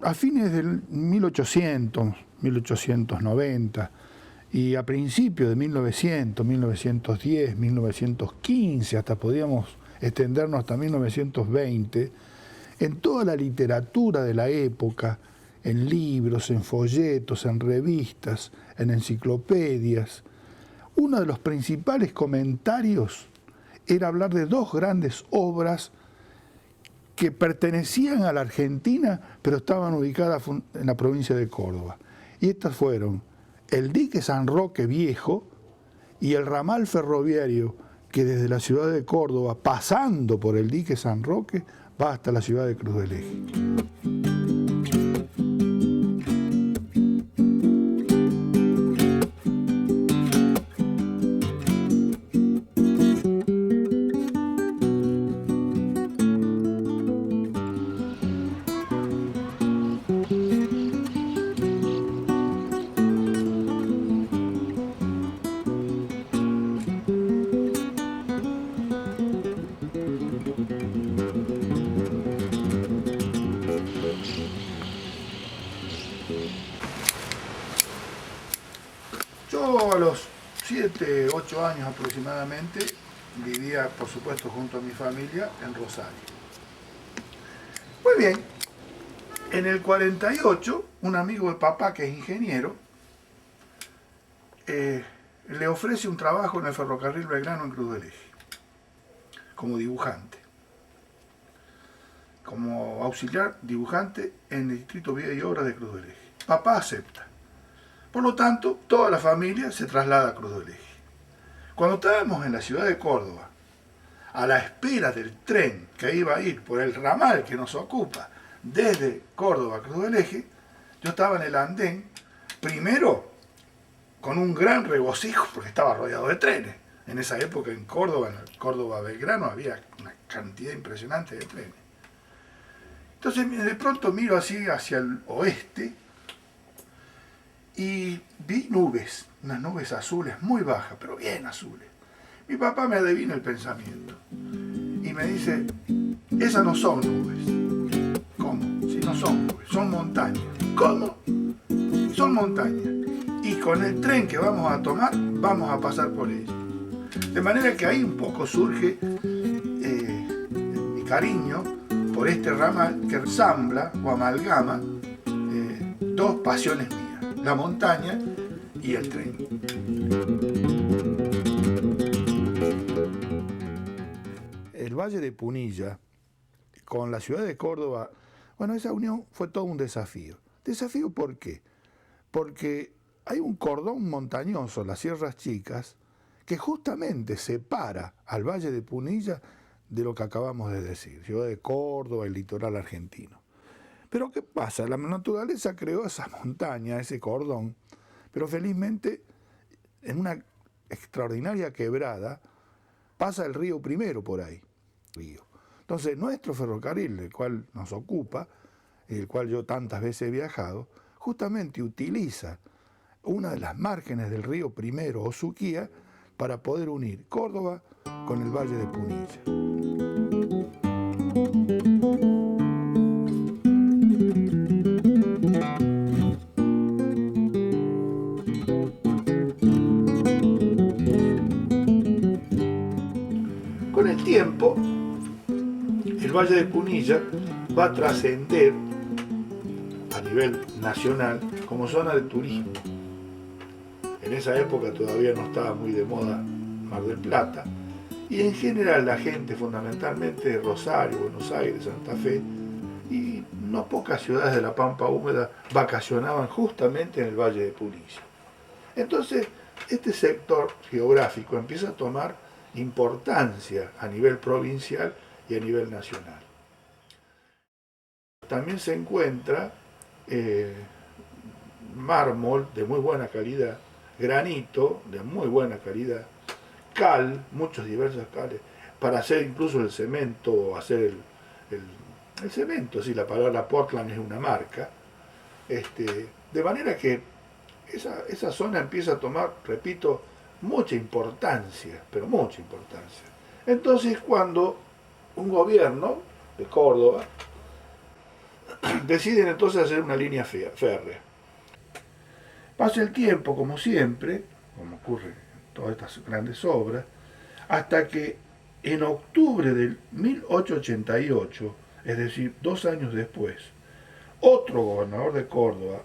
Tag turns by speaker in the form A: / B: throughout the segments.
A: A fines del 1800, 1890 y a principios de 1900, 1910, 1915, hasta podíamos extendernos hasta 1920, en toda la literatura de la época, en libros, en folletos, en revistas, en enciclopedias, uno de los principales comentarios era hablar de dos grandes obras que pertenecían a la Argentina, pero estaban ubicadas en la provincia de Córdoba. Y estas fueron el dique San Roque Viejo y el ramal ferroviario que desde la ciudad de Córdoba, pasando por el dique San Roque, va hasta la ciudad de Cruz del Eje. Yo a los 7, 8 años aproximadamente vivía, por supuesto, junto a mi familia en Rosario. Muy bien, en el 48, un amigo de papá que es ingeniero, le ofrece un trabajo en el ferrocarril Belgrano en Cruz del Eje, como dibujante, como auxiliar dibujante en el Distrito Vía y Obras de Cruz del Eje. Papá acepta. Por lo tanto, toda la familia se traslada a Cruz del Eje. Cuando estábamos en la ciudad de Córdoba, a la espera del tren que iba a ir por el ramal que nos ocupa desde Córdoba a Cruz del Eje, yo estaba en el andén, primero con un gran regocijo porque estaba rodeado de trenes. En esa época en Córdoba, en el Córdoba Belgrano, había una cantidad impresionante de trenes. Entonces de pronto miro así hacia el oeste y vi nubes, unas nubes azules muy bajas, pero bien azules. Mi papá me adivina el pensamiento y me dice, esas no son nubes. ¿Cómo? Si no son nubes, son montañas. ¿Cómo? Son montañas. Y con el tren que vamos a tomar, vamos a pasar por ellas. De manera que ahí un poco surge mi cariño por este ramal que ensambla o amalgama dos pasiones mías. La montaña y el tren. El Valle de Punilla, con la ciudad de Córdoba, bueno, esa unión fue todo un desafío. ¿Desafío por qué? Porque hay un cordón montañoso, las Sierras Chicas, que justamente separa al Valle de Punilla de lo que acabamos de decir, ciudad de Córdoba, el litoral argentino. Pero ¿qué pasa? La naturaleza creó esa montaña, ese cordón, pero felizmente en una extraordinaria quebrada pasa el río primero por ahí. Entonces nuestro ferrocarril, el cual nos ocupa, el cual yo tantas veces he viajado, justamente utiliza una de las márgenes del río Primero o Suquía para poder unir Córdoba con el Valle de Punilla. Con el tiempo, el Valle de Punilla va a trascender a nivel nacional como zona de turismo. En esa época todavía no estaba muy de moda Mar del Plata, y en general la gente, fundamentalmente de Rosario, Buenos Aires, Santa Fe, y no pocas ciudades de la Pampa Húmeda vacacionaban justamente en el Valle de Punilla. Entonces, este sector geográfico empieza a tomar importancia a nivel provincial y a nivel nacional. También se encuentra mármol de muy buena calidad, granito de muy buena calidad, cal, muchos diversos cales, para hacer incluso el cemento, hacer el cemento, sí, la palabra Portland es una marca, de manera que esa zona empieza a tomar, repito, mucha importancia, pero mucha importancia. Entonces, cuando un gobierno de Córdoba deciden entonces hacer una línea férrea. Pasa el tiempo, como siempre, como ocurre en todas estas grandes obras, hasta que en octubre del 1888, es decir, 2 años después, otro gobernador de Córdoba,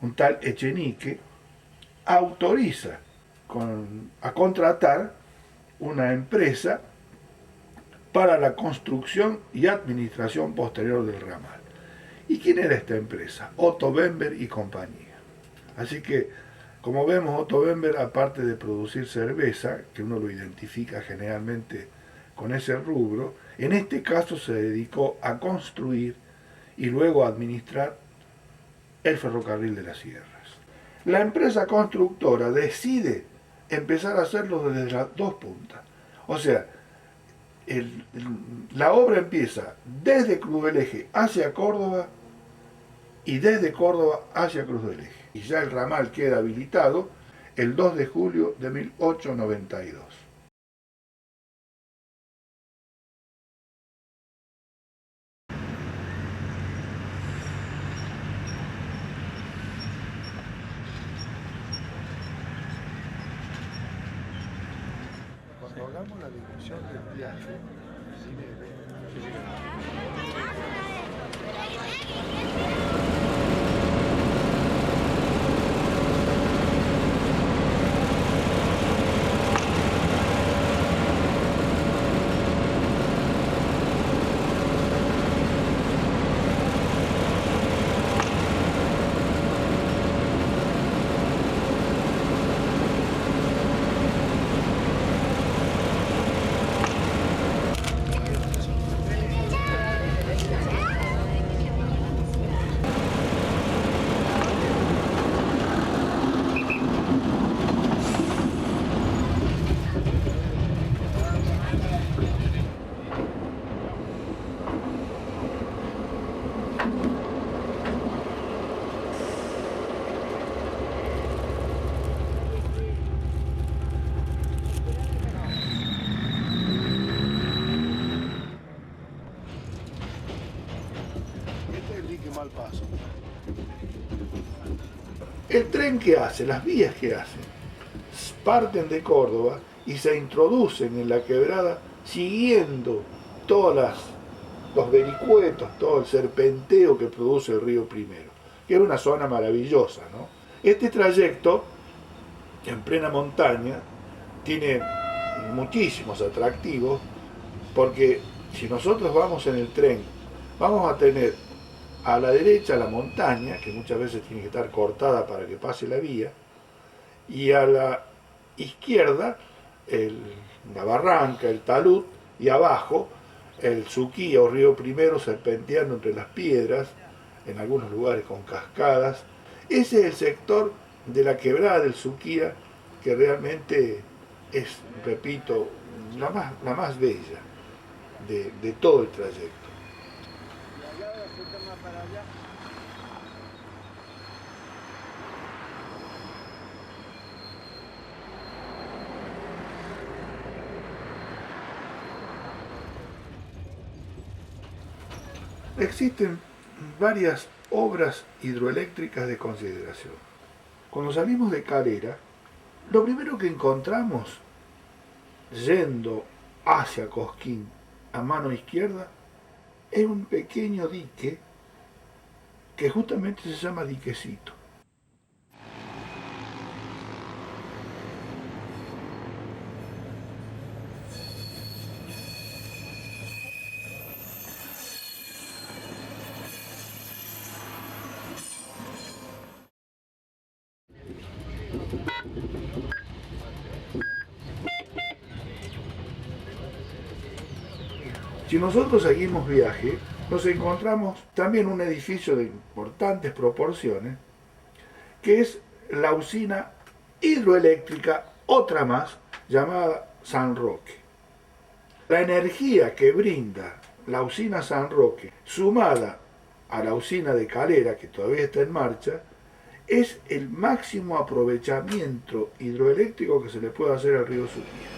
A: un tal Echenique, autoriza a contratar una empresa para la construcción y administración posterior del ramal. ¿Y quién era esta empresa? Otto Bember y compañía. Así que, como vemos, Otto Bember, aparte de producir cerveza, que uno lo identifica generalmente con ese rubro, en este caso se dedicó a construir y luego a administrar el ferrocarril de las sierras. La empresa constructora decide empezar a hacerlo desde las dos puntas. O sea, la obra empieza desde Cruz del Eje hacia Córdoba y desde Córdoba hacia Cruz del Eje. Y ya el ramal queda habilitado el 2 de julio de 1892. Cuando hagamos la división del viaje, Paso. El tren que hace, las vías que hacen, parten de Córdoba y se introducen en la quebrada siguiendo todos los vericuetos, todo el serpenteo que produce el río Primero, que es una zona maravillosa, ¿no? Este trayecto, en plena montaña, tiene muchísimos atractivos, porque si nosotros vamos en el tren, vamos a tener a la derecha la montaña, que muchas veces tiene que estar cortada para que pase la vía, y a la izquierda la barranca, el talud, y abajo el Suquía o río Primero serpenteando entre las piedras, en algunos lugares con cascadas. Ese es el sector de la quebrada del Suquía que realmente es, repito, la más bella de todo el trayecto. Existen varias obras hidroeléctricas de consideración. Cuando salimos de Calera, lo primero que encontramos yendo hacia Cosquín a mano izquierda es un pequeño dique que justamente se llama Diquecito. Si nosotros seguimos viaje, nos encontramos también un edificio de importantes proporciones, que es la usina hidroeléctrica, otra más, llamada San Roque. La energía que brinda la usina San Roque, sumada a la usina de Calera, que todavía está en marcha, es el máximo aprovechamiento hidroeléctrico que se le puede hacer al río Suquía.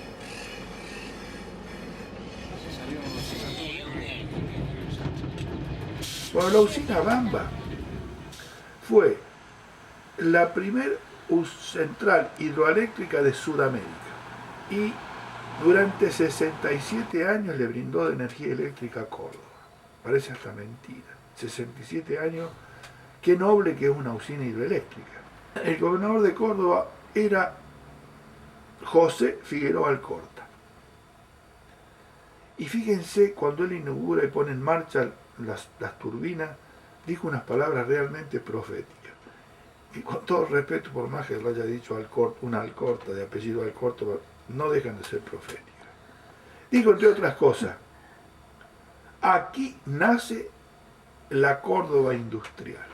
A: Bueno, la usina Bamba fue la primer central hidroeléctrica de Sudamérica y durante 67 años le brindó de energía eléctrica a Córdoba. Parece hasta mentira. 67 años, qué noble que es una usina hidroeléctrica. El gobernador de Córdoba era José Figueroa Alcorta. Y fíjense, cuando él inaugura y pone en marcha las turbinas, dijo unas palabras realmente proféticas. Y con todo respeto, por más que lo haya dicho Alcorta, una Alcorta de apellido Alcorta, no dejan de ser proféticas. Dijo, entre otras cosas, aquí nace la Córdoba industrial.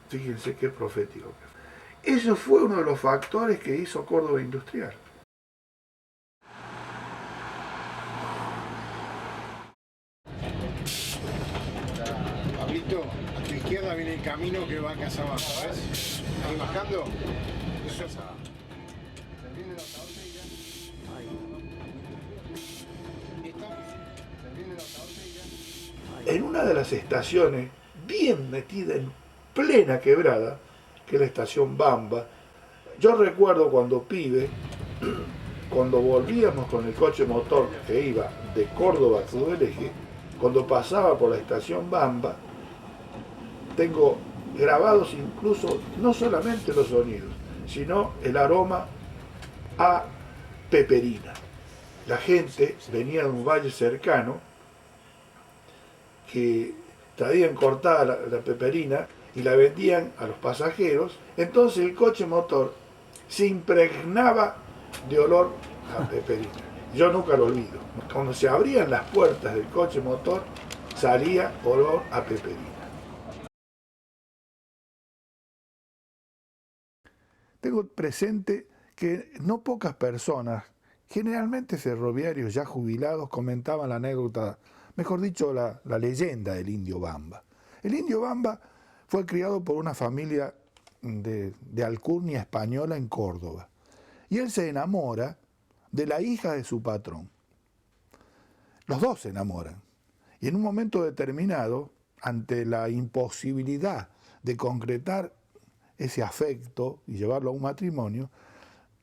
A: Fíjense qué profético que fue. Eso fue uno de los factores que hizo Córdoba industrial.
B: Pablito, a tu izquierda viene el camino que va a Casa Baja, ¿ves? Ahí bajando. Eso es. Termine la tabla y ya. Termine la tabla y ya.
A: En una de las estaciones, bien metida en plena quebrada, que es la estación Bamba, yo recuerdo cuando pibe, cuando volvíamos con el coche motor que iba de Córdoba a Cruz del Eje, cuando pasaba por la estación Bamba, tengo grabados incluso no solamente los sonidos, sino el aroma a peperina. La gente venía de un valle cercano que traían cortada la peperina y la vendían a los pasajeros, entonces el coche motor se impregnaba de olor a peperina. Yo nunca lo olvido. Cuando se abrían las puertas del coche motor, salía olor a peperina. Tengo presente que no pocas personas, generalmente ferroviarios ya jubilados, comentaban la anécdota, mejor dicho, la leyenda del Indio Bamba. El Indio Bamba fue criado por una familia de alcurnia española en Córdoba. Y él se enamora de la hija de su patrón. Los dos se enamoran. Y en un momento determinado, ante la imposibilidad de concretar ese afecto y llevarlo a un matrimonio,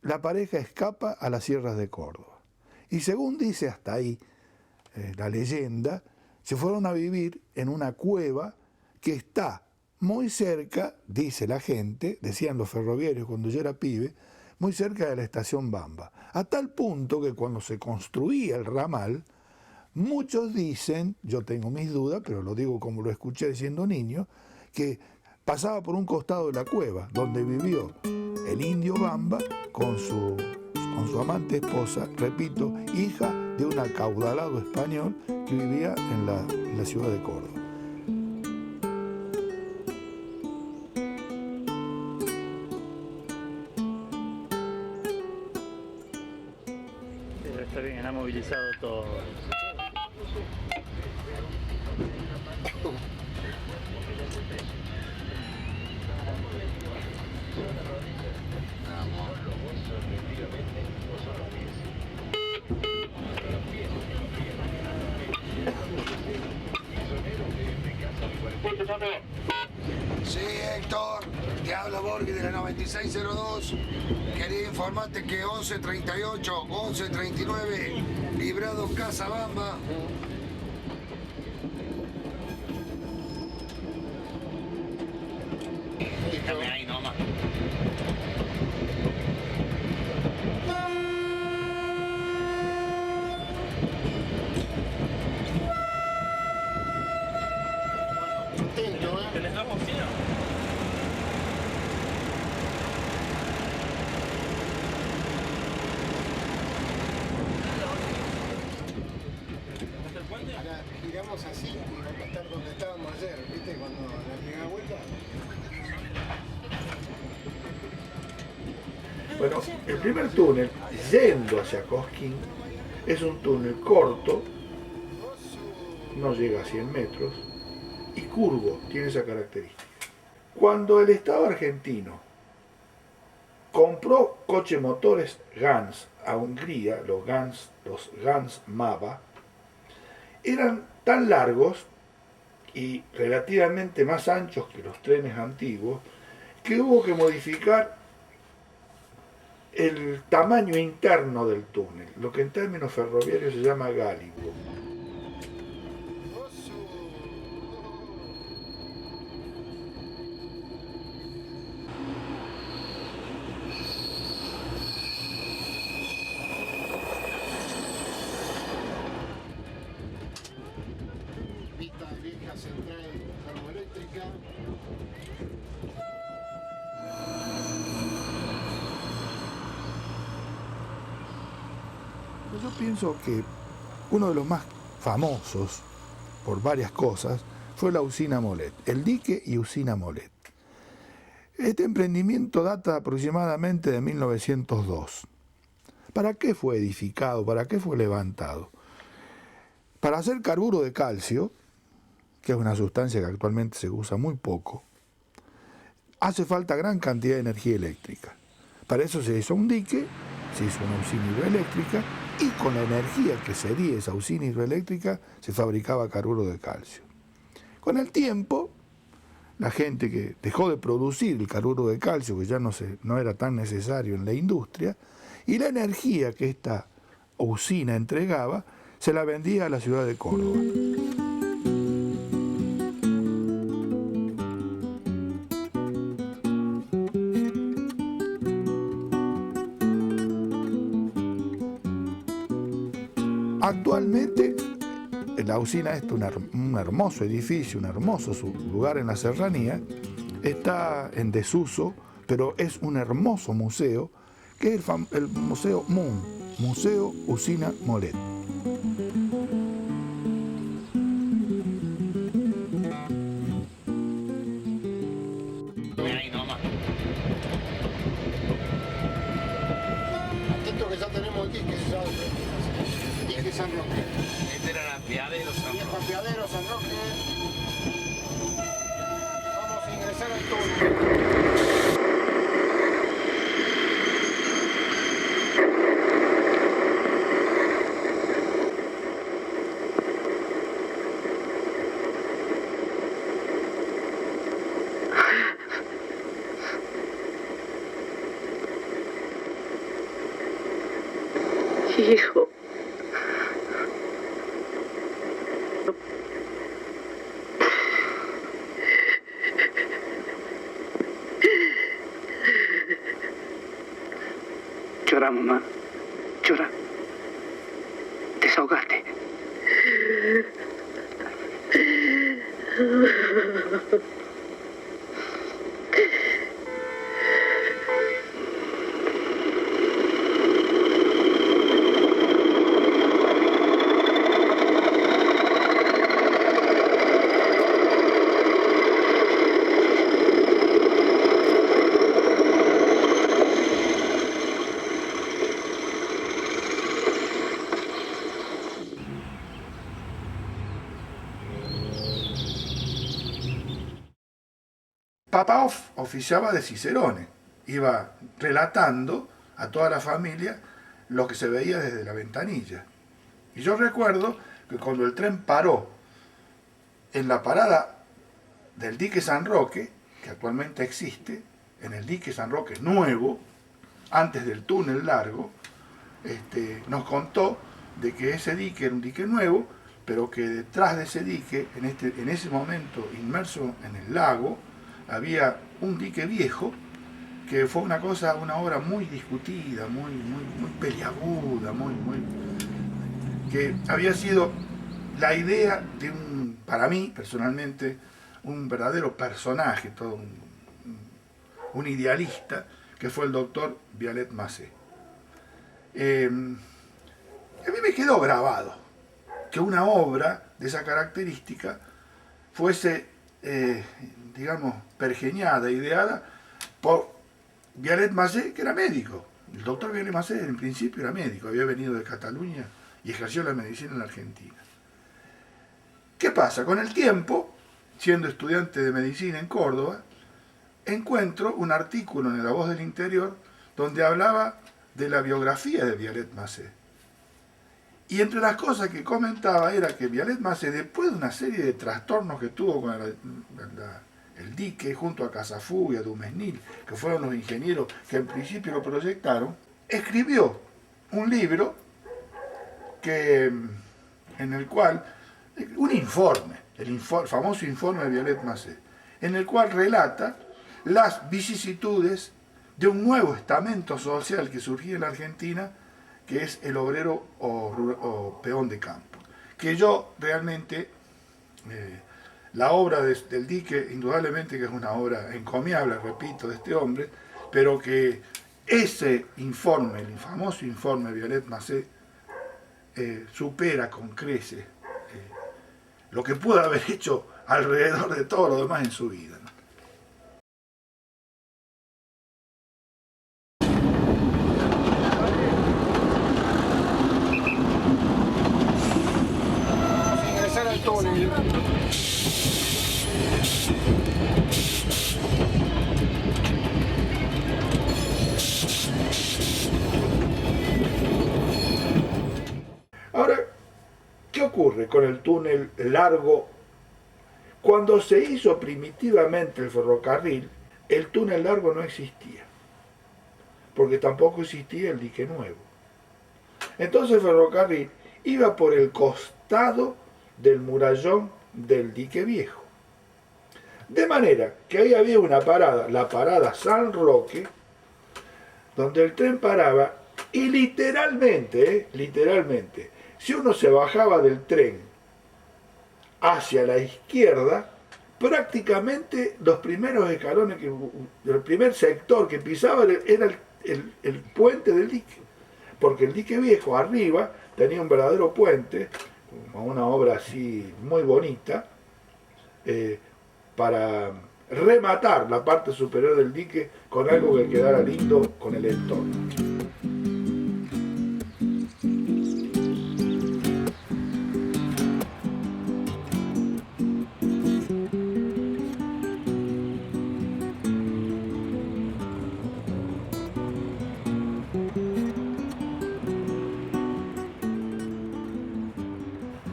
A: la pareja escapa a las sierras de Córdoba. Y según dice hasta ahí la leyenda, se fueron a vivir en una cueva que está muy cerca, dice la gente, decían los ferroviarios cuando yo era pibe, muy cerca de la estación Bamba. A tal punto que cuando se construía el ramal, muchos dicen, yo tengo mis dudas, pero lo digo como lo escuché siendo niño, que pasaba por un costado de la cueva donde vivió el Indio Bamba con su amante esposa, repito, hija de un acaudalado español que vivía en la ciudad de Córdoba.
C: Está bien, ha movilizado todo.
B: Sí, Héctor, te habla Borghi de la 9602. Quería informarte que 1138, 1139, librado Casa Bamba.
C: Déjame ahí nomás.
B: Atento,
C: ¿Te les damos opción?
B: Ahora giramos así y vamos a estar donde estábamos ayer, ¿viste? Cuando la primera vuelta.
A: Bueno, el primer túnel, yendo hacia Cosquín, es un túnel corto, no llega a 100 metros, y curvo, tiene esa característica. Cuando el Estado argentino compró coche motores Gans a Hungría, los Gans Mava, eran tan largos y relativamente más anchos que los trenes antiguos, que hubo que modificar el tamaño interno del túnel, lo que en términos ferroviarios se llama gálibo.
B: Vista de vieja central termoeléctrica.
A: Yo pienso que uno de los más famosos, por varias cosas, fue la usina Molet, el dique y usina Molet. Este emprendimiento data aproximadamente de 1902. ¿Para qué fue edificado? ¿Para qué fue levantado? Para hacer carburo de calcio, que es una sustancia que actualmente se usa muy poco, hace falta gran cantidad de energía eléctrica. Para eso se hizo un dique, se hizo una usina hidroeléctrica y con la energía que sería esa usina hidroeléctrica se fabricaba carburo de calcio. Con el tiempo, la gente que dejó de producir el carburo de calcio, que ya no era tan necesario en la industria, y la energía que esta usina entregaba, se la vendía a la ciudad de Córdoba. Actualmente, la usina es un hermoso edificio, un hermoso lugar en la serranía, está en desuso, pero es un hermoso museo, que es el Museo MUN, Museo Usina Molet.
C: Ahí nomás.
B: Atento que ya tenemos el dique, ya el dique San Roque.
C: Este era el apeadero San
B: Viejo
C: Roque.
B: apeadero San Roque. Vamos a ingresar al túnel.
D: Hijo. Llora, mamá. Llora. Desahogate.
A: Papá oficiaba de Cicerone, iba relatando a toda la familia lo que se veía desde la ventanilla. Y yo recuerdo que cuando el tren paró en la parada del dique San Roque, que actualmente existe, en el dique San Roque nuevo, antes del túnel largo, nos contó de que ese dique era un dique nuevo, pero que detrás de ese dique, en ese momento inmerso en el lago, había un dique viejo, que fue una obra muy discutida, muy peliaguda, que había sido la idea de para mí, personalmente, un verdadero personaje, todo un idealista, que fue el doctor Vialet Massé. A mí me quedó grabado que una obra de esa característica fuese, digamos, pergeñada, ideada por Vialet Massé, que era médico. El doctor Vialet Massé en principio era médico, había venido de Cataluña y ejerció la medicina en la Argentina. ¿Qué pasa? Con el tiempo, siendo estudiante de medicina en Córdoba, encuentro un artículo en La Voz del Interior donde hablaba de la biografía de Vialet Massé. Y entre las cosas que comentaba era que Vialet Macé, después de una serie de trastornos que tuvo con el dique, junto a Casafú y a Dumesnil, que fueron los ingenieros que en principio lo proyectaron, escribió un libro en el cual, un informe, el famoso informe de Vialet Macé, en el cual relata las vicisitudes de un nuevo estamento social que surgía en la Argentina, que es el obrero o peón de campo. Que yo realmente, la obra del dique, indudablemente que es una obra encomiable, repito, de este hombre, pero que ese informe, el famoso informe de Vialet Macé, supera con creces lo que pudo haber hecho alrededor de todo lo demás en su vida, ¿no?
B: Vamos a ingresar al túnel.
A: Ahora, ¿qué ocurre con el túnel largo? Cuando se hizo primitivamente el ferrocarril, el túnel largo no existía, porque tampoco existía el dique nuevo. Entonces el ferrocarril iba por el costado del murallón del dique viejo. De manera que ahí había una parada, la parada San Roque, donde el tren paraba y literalmente, si uno se bajaba del tren hacia la izquierda, prácticamente los primeros escalones, el primer sector que pisaba era el puente del dique, porque el dique viejo arriba tenía un verdadero puente, una obra así muy bonita, para rematar la parte superior del dique con algo que quedara lindo con el entorno.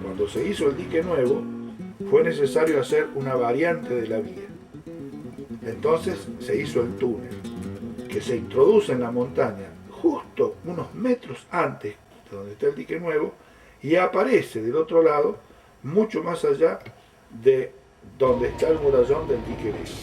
A: Cuando se hizo el dique nuevo, fue necesario hacer una variante de la vía. Entonces se hizo el túnel, que se introduce en la montaña justo unos metros antes de donde está el dique nuevo y aparece del otro lado, mucho más allá de donde está el murallón del dique viejo.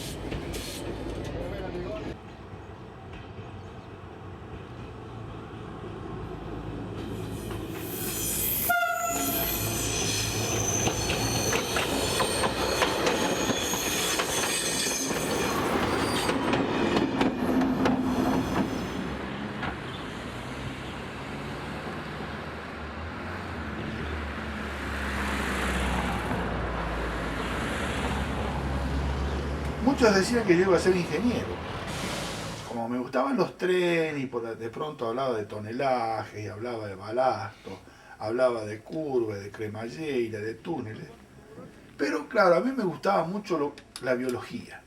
A: Muchos decían que yo iba a ser ingeniero. Como me gustaban los trenes y de pronto hablaba de tonelaje, y hablaba de balasto, hablaba de curvas, de cremallera, de túneles. Pero claro, a mí me gustaba mucho la biología.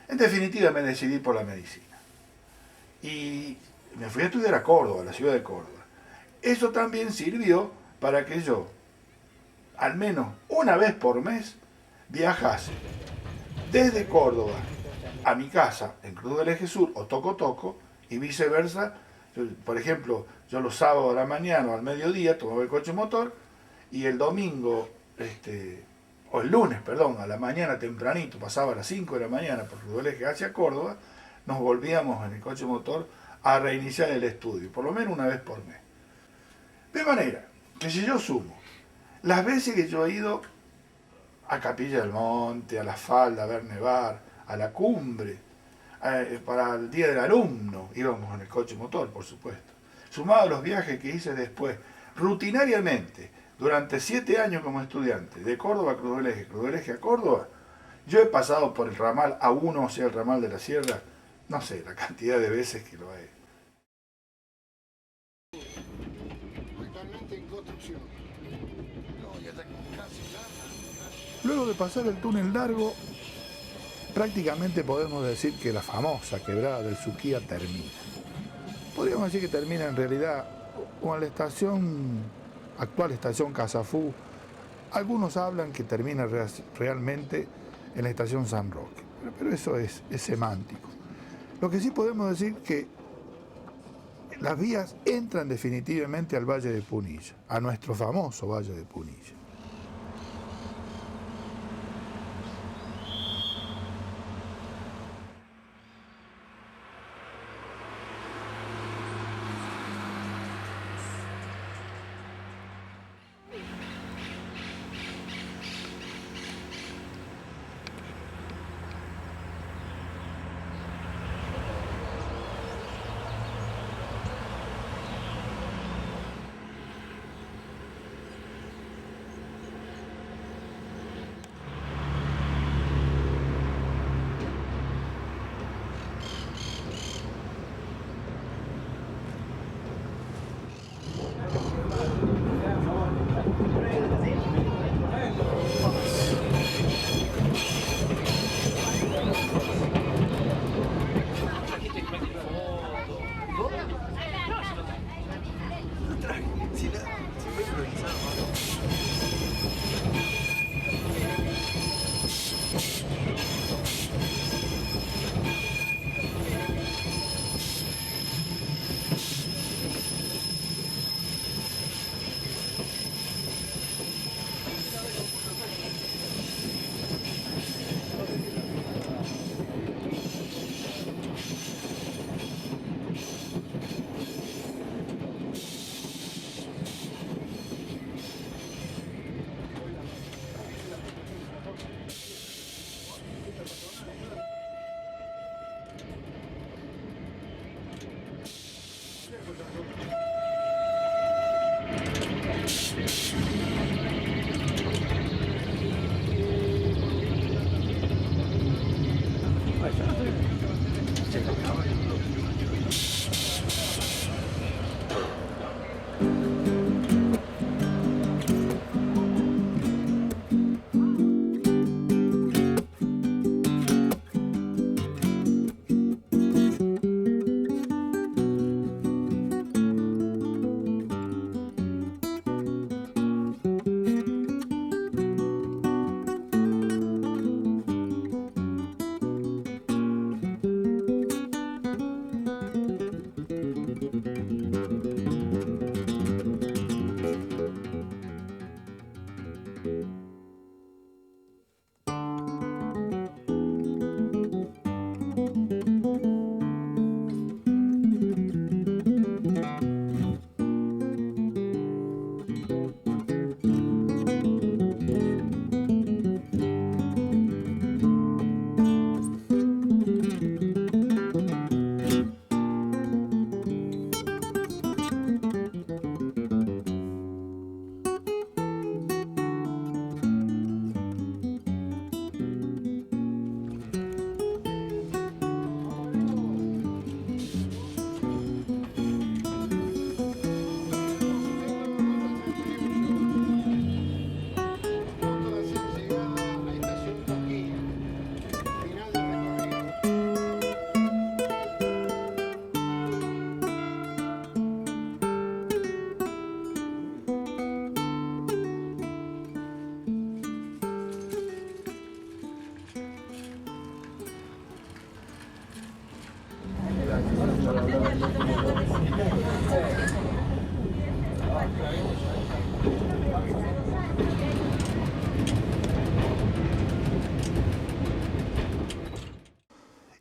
A: En definitiva me decidí por la medicina. Y me fui a estudiar a Córdoba, a la ciudad de Córdoba. Eso también sirvió para que yo, al menos una vez por mes, viajase desde Córdoba a mi casa en Cruz del Eje Sur o Toco Toco y viceversa. Por ejemplo, yo los sábados a la mañana o al mediodía tomaba el coche motor y el domingo, o el lunes, perdón, a la mañana tempranito, pasaba a las 5 de la mañana por Cruz del Eje hacia Córdoba, nos volvíamos en el coche motor a reiniciar el estudio, por lo menos una vez por mes. De manera que si yo sumo las veces que yo he ido a Capilla del Monte, a La Falda, a ver nevar, a la cumbre, para el Día del Alumno, íbamos en el coche motor, por supuesto. Sumado a los viajes que hice después, rutinariamente, durante 7 años como estudiante, de Córdoba a Cruz del Eje a Córdoba, yo he pasado por el ramal A1, o sea, el ramal de la Sierra, no sé, la cantidad de veces que lo he.
B: Actualmente en construcción.
A: Luego de pasar el túnel largo, prácticamente podemos decir que la famosa quebrada del Suquía termina. Podríamos decir que termina en realidad con la estación actual estación Casafú. Algunos hablan que termina realmente en la estación San Roque, pero eso es semántico. Lo que sí podemos decir que las vías entran definitivamente al Valle de Punilla, a nuestro famoso Valle de Punilla.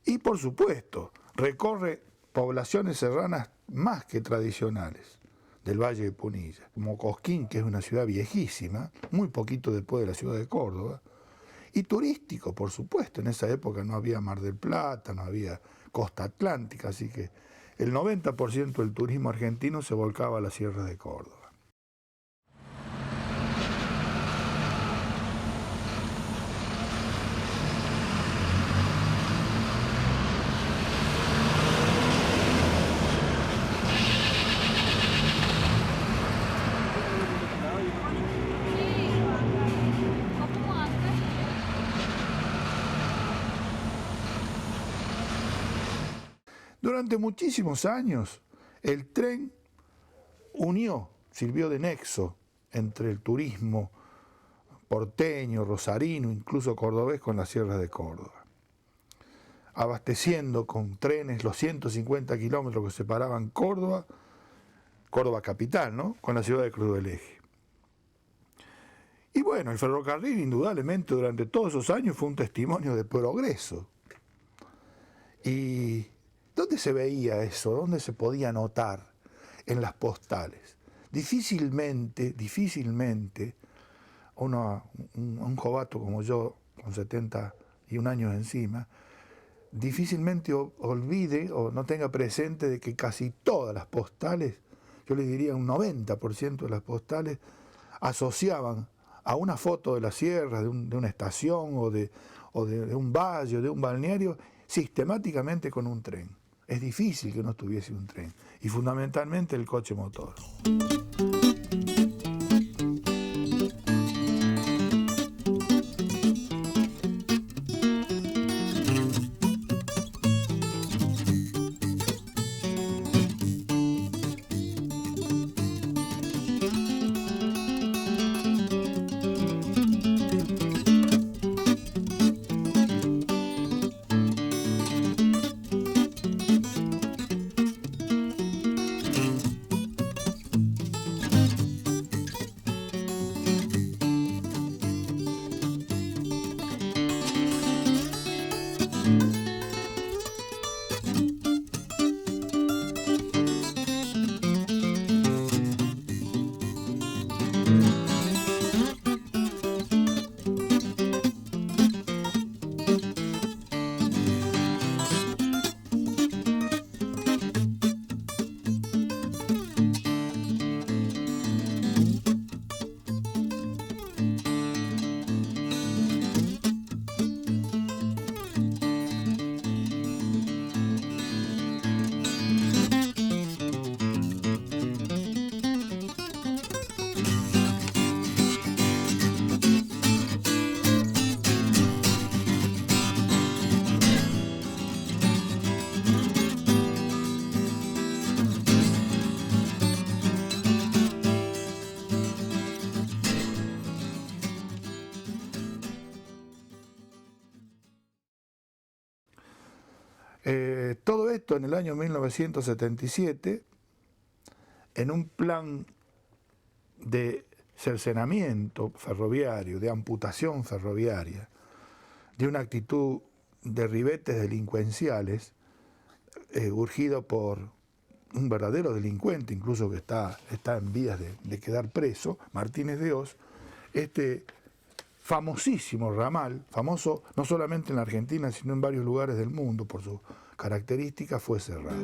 A: Y por supuesto, recorre poblaciones serranas más que tradicionales del Valle de Punilla, como Cosquín, que es una ciudad viejísima, muy poquito después de la ciudad de Córdoba, y turístico, por supuesto. En esa época no había Mar del Plata, no había costa atlántica, así que el 90% del turismo argentino se volcaba a la Sierra de Córdoba. Durante muchísimos años el tren sirvió de nexo entre el turismo porteño, rosarino, incluso cordobés con las sierras de Córdoba, abasteciendo con trenes los 150 kilómetros que separaban Córdoba capital, ¿no?, con la ciudad de Cruz del Eje. Y bueno, el ferrocarril indudablemente durante todos esos años fue un testimonio de progreso. ¿Y dónde se veía eso? ¿Dónde se podía notar? En las postales. Difícilmente, un jovato como yo, con 71 años encima, difícilmente olvide o no tenga presente de que casi todas las postales, yo les diría un 90% de las postales, asociaban a una foto de la sierra, de una estación o de un valle o de un balneario, sistemáticamente con un tren. Es difícil que no tuviese un tren, y fundamentalmente el coche motor. Todo esto en el año 1977, en un plan de cercenamiento ferroviario, de amputación ferroviaria, de una actitud de ribetes delincuenciales, urgido por un verdadero delincuente, incluso que está en vías de quedar preso, Martínez de Hoz, este famosísimo ramal, famoso no solamente en la Argentina, sino en varios lugares del mundo por sus características, fue cerrado.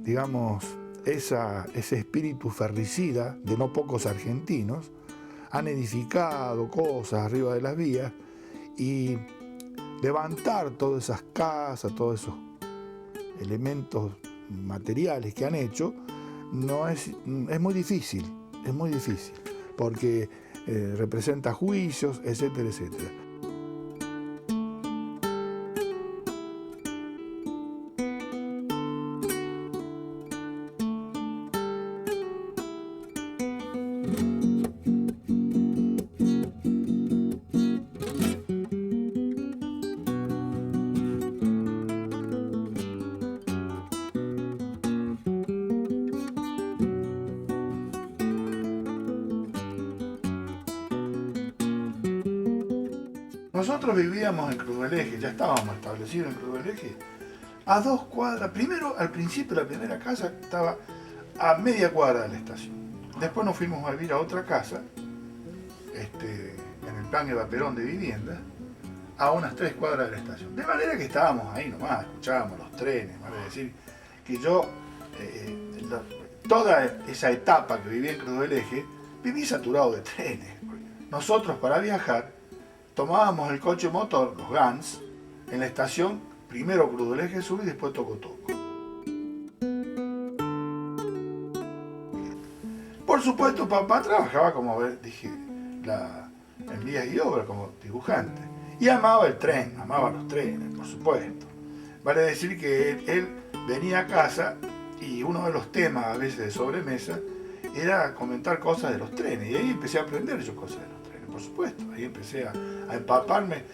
A: Digamos, ese espíritu ferricida de no pocos argentinos, han edificado cosas arriba de las vías, y levantar todas esas casas, todos esos elementos materiales que han hecho, es muy difícil, porque representa juicios, etcétera, etcétera. Nosotros vivíamos en Cruz del Eje, ya estábamos establecidos en Cruz del Eje, a 2 cuadras. Primero, al principio, la primera casa estaba a media cuadra de la estación. Después nos fuimos a vivir a otra casa, en el plan Eva Perón de vivienda, a unas 3 cuadras de la estación. De manera que estábamos ahí nomás, escuchábamos los trenes, vale decir que yo, toda esa etapa que viví en Cruz del Eje, viví saturado de trenes. Nosotros, para viajar, tomábamos el coche motor, los GANS, en la estación, primero Cruz del Eje Sur y después Tocotoco. Por supuesto, papá trabajaba como, dije, en vías y obras, como dibujante. Y amaba el tren, amaba los trenes, por supuesto. Vale decir que él venía a casa y uno de los temas, a veces de sobremesa, era comentar cosas de los trenes. Y ahí empecé a aprender yo cosas de los trenes, por supuesto. Ahí empecé a empaparme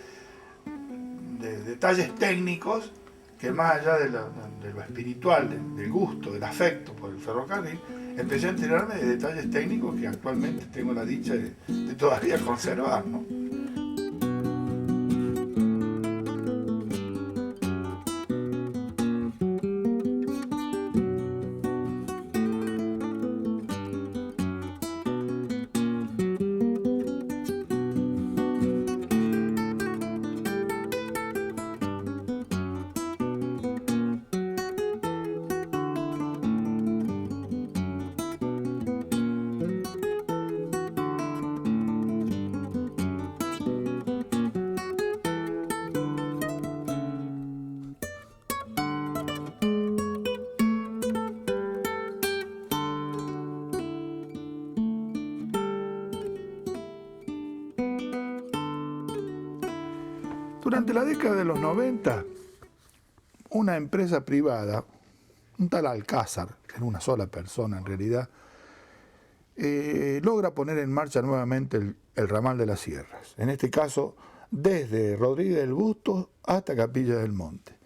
A: de detalles técnicos que, más allá de lo espiritual, del gusto, del afecto por el ferrocarril, empecé a enterarme de detalles técnicos que actualmente tengo la dicha de todavía conservar, ¿no? Durante la década de los 90, una empresa privada, un tal Alcázar, que era una sola persona en realidad, logra poner en marcha nuevamente el ramal de las Sierras. En este caso, desde Rodríguez del Busto hasta Capilla del Monte,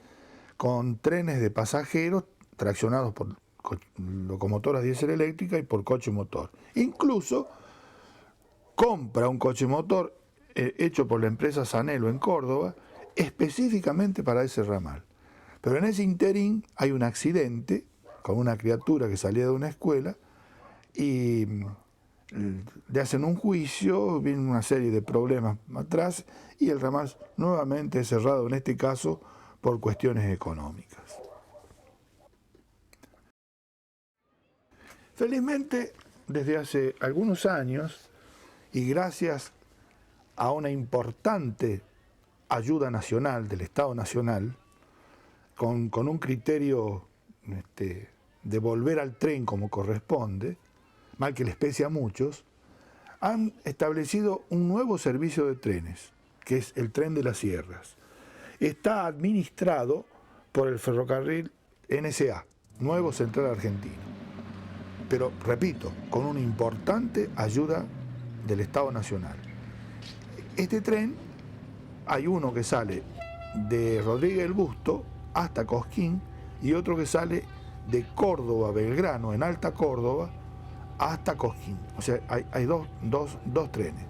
A: con trenes de pasajeros traccionados por locomotoras diésel eléctricas y por coche motor. Incluso compra un coche motor hecho por la empresa Sanelo en Córdoba, específicamente para ese ramal. Pero en ese interín hay un accidente con una criatura que salía de una escuela y le hacen un juicio, viene una serie de problemas atrás y el ramal nuevamente es cerrado, en este caso por cuestiones económicas. Felizmente, desde hace algunos años y gracias a una importante ayuda nacional del Estado Nacional, con un criterio de volver al tren como corresponde, mal que les pese a muchos, han establecido un nuevo servicio de trenes, que es el Tren de las Sierras. Está administrado por el ferrocarril NSA, Nuevo Central Argentino. Pero, repito, con una importante ayuda del Estado Nacional. Este tren, hay uno que sale de Rodríguez del Busto hasta Cosquín y otro que sale de Córdoba, Belgrano, en Alta Córdoba, hasta Cosquín. O sea, hay dos trenes.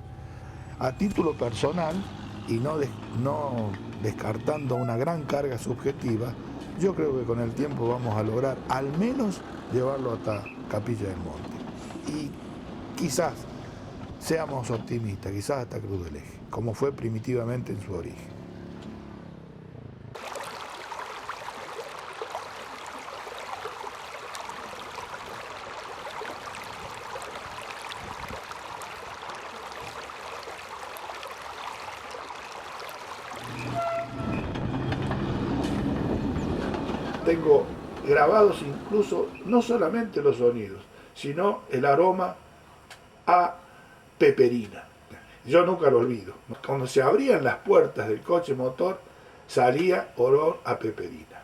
A: A título personal, y no descartando una gran carga subjetiva, yo creo que con el tiempo vamos a lograr al menos llevarlo hasta Capilla del Monte. Y quizás seamos optimistas, quizás hasta Cruz del Eje, como fue primitivamente en su origen. Tengo grabados incluso no solamente los sonidos, sino el aroma a peperina. Yo nunca lo olvido. Cuando se abrían las puertas del coche motor, salía olor a peperina.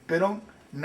A: Perón nació